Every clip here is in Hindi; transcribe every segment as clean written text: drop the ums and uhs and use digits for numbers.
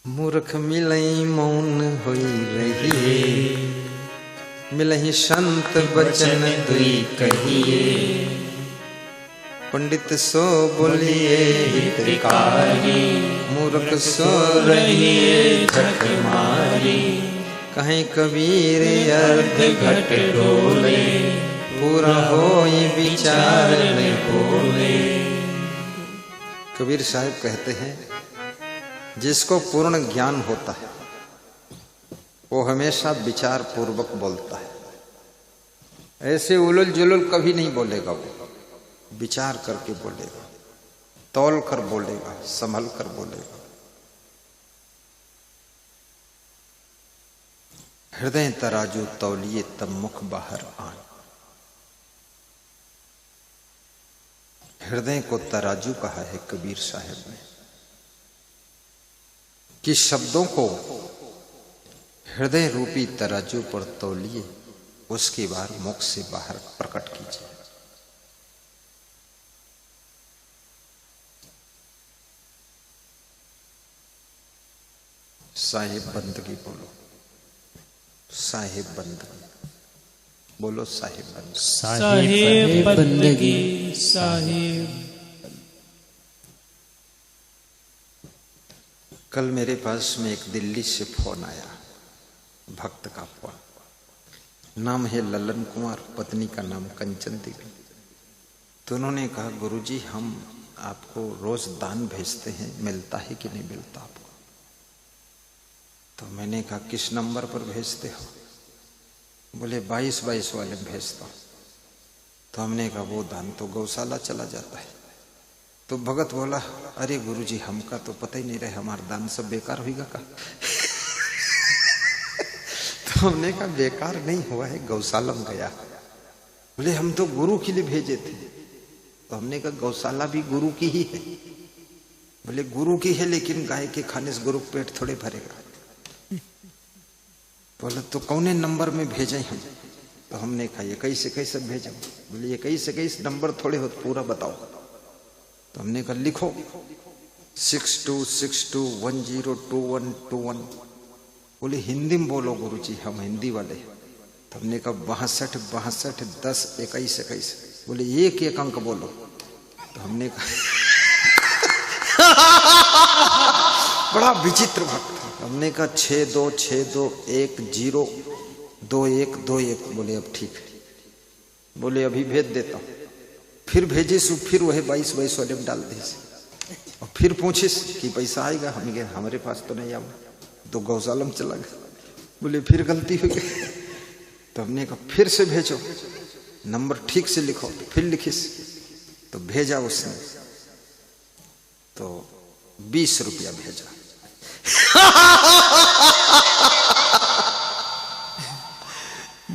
मूर्ख मिलई मौन होई रहिए, मिलहि संत बचन दुई कहिए। पंडित सो बोलिए हितकारी, मूर्ख सो रहिए झक मारी। कहीं कबीर अर्ध घट डोले, पूरा होई विचार न बोले। कबीर साहब कहते हैं, जिसको पूर्ण ज्ञान होता है वो हमेशा विचार पूर्वक बोलता है। ऐसे उलझ जुलझ कभी नहीं बोलेगा, वो विचार करके बोलेगा, तौल कर बोलेगा, संभल कर बोलेगा। हृदय तराजू तौलिए तब मुख बाहर आए। हृदय को तराजू कहा है कबीर साहब ने कि शब्दों को हृदय रूपी तराजू पर तौलिए, उसके बाद मुख से बाहर प्रकट कीजिए। साहिब बंदगी बोलो, साहिब बंदगी बोलो, साहिब बंदगी, साहिब बंदगी, साहिब। कल मेरे पास में एक दिल्ली से फोन आया, भक्त का फोन। नाम है ललन कुमार, पत्नी का नाम कंचन देवी। तो उन्होंने कहा, गुरुजी हम आपको रोज दान भेजते हैं, मिलता है कि नहीं मिलता आपको? तो मैंने कहा, किस नंबर पर भेजते हो? बोले 2222 वाले भेजता हूं। तो हमने कहा, वो दान तो गौशाला चला जाता है। तो भगत बोला, अरे गुरुजी हमका तो पता ही नहीं रहे, हमारा दान सब बेकार होगा का? तो हमने कहा, बेकार नहीं हुआ है, गौशाला में गया। बोले हम तो गुरु के लिए भेजे थे। तो हमने कहा, गौशाला भी गुरु की ही है। बोले गुरु की है, लेकिन गाय के खाने से गुरु पेट थोड़े भरेगा। बोले तो कौने नंबर में भेजे हम? तो हमने कहा, 21 सब भेजा। बोले 21 नंबर थोड़े हो, पूरा बताओ। तो हमने कहा, लिखो 6262102121। बोले हिंदी में बोलो गुरुजी, हम हिंदी वाले। तो हमने कहा 62 62 10 21 21। बोले एक एक अंक बोलो। तो हमने कहा बड़ा विचित्र भक्त। हमने कहा 6262102121। बोले अब ठीक है। बोले अभी भेज देता हूं। फिर भेजे सु, फिर वह 2222 वाले में डाल दे। और फिर पूछिस कि पैसा आएगा? हम गए, हमारे पास तो नहीं आया, तो गौशाला में चला गया। बोले फिर गलती हो गई। तो हमने कहा फिर से भेजो, नंबर ठीक से लिखो। तो फिर लिखिस। तो भेजा उसने, तो 20 रुपया भेजा।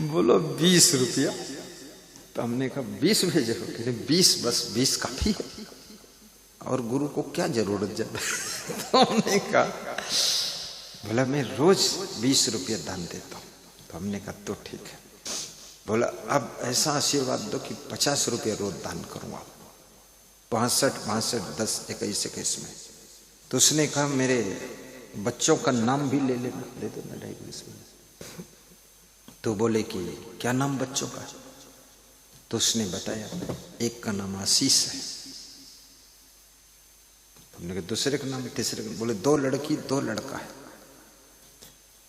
बोलो 20 रुपया? तो हमने कहा 20 भेजे हो? कहते 20, बस 20 काफी है, और गुरु को क्या जरूरत ज्यादा? तो हमने कहा, बोला मैं रोज 20 रुपया दान देता हूं। तो हमने कहा तो ठीक है। बोला अब ऐसा आशीर्वाद दो कि 50 रुपया रोज दान करूंगा, 65 10 21 21 में। तो उसने कहा, मेरे बच्चों का नाम भी ले लेना, दे देना 21 में। तो बोले कि क्या नाम बच्चों का? तो उसने बताया, एक का नाम आशीष है। हमने कहा दूसरे का नाम, तीसरे का? बोले 2 लड़की 2 लड़का है।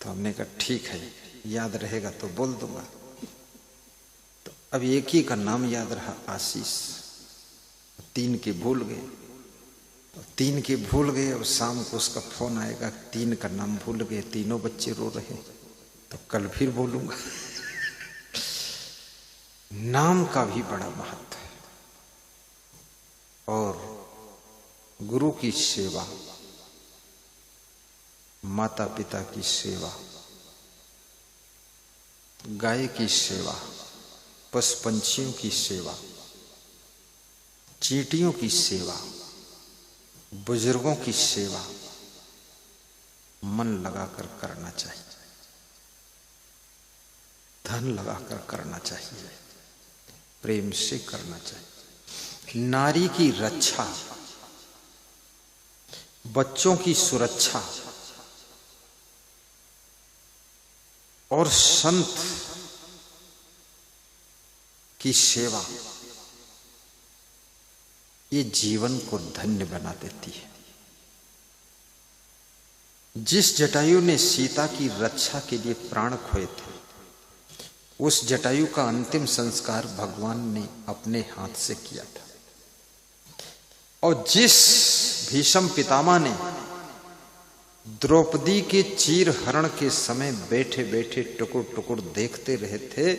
तो हमने कहा ठीक है, याद रहेगा तो बोल दूंगा। तो अब एक ही का नाम याद रहा, आशीष। 3 के भूल गए, 3 के भूल गए। और शाम को उसका फोन आएगा, 3 का नाम भूल गए, तीनों बच्चे रो रहे। तो कल फिर बोलूंगा। नाम का भी बड़ा महत्व है। और गुरु की सेवा, माता पिता की सेवा, गाय की सेवा, पशु पंछियों की सेवा, चींटियों की सेवा, बुजुर्गों की सेवा मन लगाकर करना चाहिए, धन लगाकर करना चाहिए, प्रेम से करना चाहिए। नारी की रक्षा, बच्चों की सुरक्षा, और संत की सेवा ये जीवन को धन्य बना देती है। जिस जटायु ने सीता की रक्षा के लिए प्राण खोए थे, उस जटायु का अंतिम संस्कार भगवान ने अपने हाथ से किया था। और जिस भीष्म पितामह ने द्रौपदी के चीर हरण के समय बैठे बैठे टुकुर टुकुर देखते रहे थे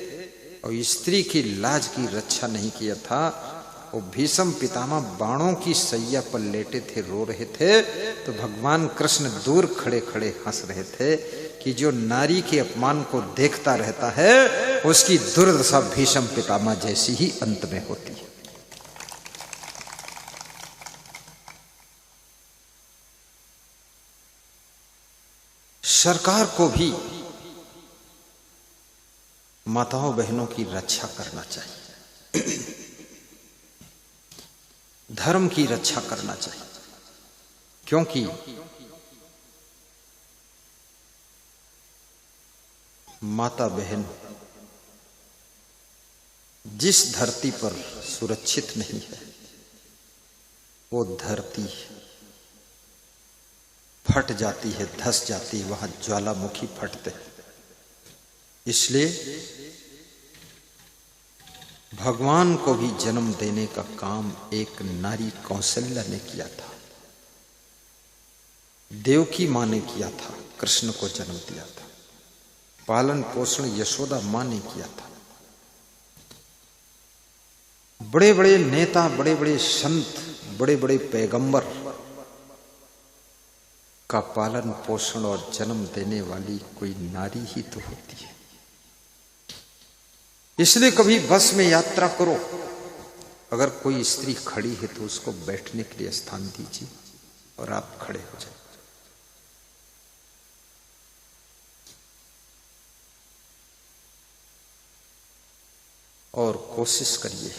और स्त्री की लाज की रक्षा नहीं किया था, वो भीष्म पितामह बाणों की सैया पर लेटे थे, रो रहे थे, तो भगवान कृष्ण दूर खड़े खड़े हंस रहे थे कि जो नारी के अपमान को देखता रहता है उसकी दुर्दशा भीष्म पितामह जैसी ही अंत में होती है। सरकार को भी माताओं बहनों की रक्षा करना चाहिए, धर्म की रक्षा करना चाहिए, क्योंकि माता बहन जिस धरती पर सुरक्षित नहीं है वो धरती फट जाती है, धस जाती है, वहां ज्वालामुखी फटते हैं। इसलिए भगवान को भी जन्म देने का काम एक नारी कौशल्या ने किया था, देवकी मां ने किया था, कृष्ण को जन्म दिया था, पालन पोषण यशोदा मां ने किया था। बड़े बड़े नेता, बड़े बड़े संत, बड़े बड़े पैगंबर का पालन पोषण और जन्म देने वाली कोई नारी ही तो होती है। इसलिए कभी बस में यात्रा करो, अगर कोई स्त्री खड़ी है तो उसको बैठने के लिए स्थान दीजिए और आप खड़े हो जाए। और कोशिश करिए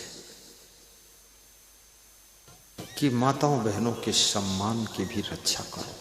कि माताओं बहनों के सम्मान की भी रक्षा करो।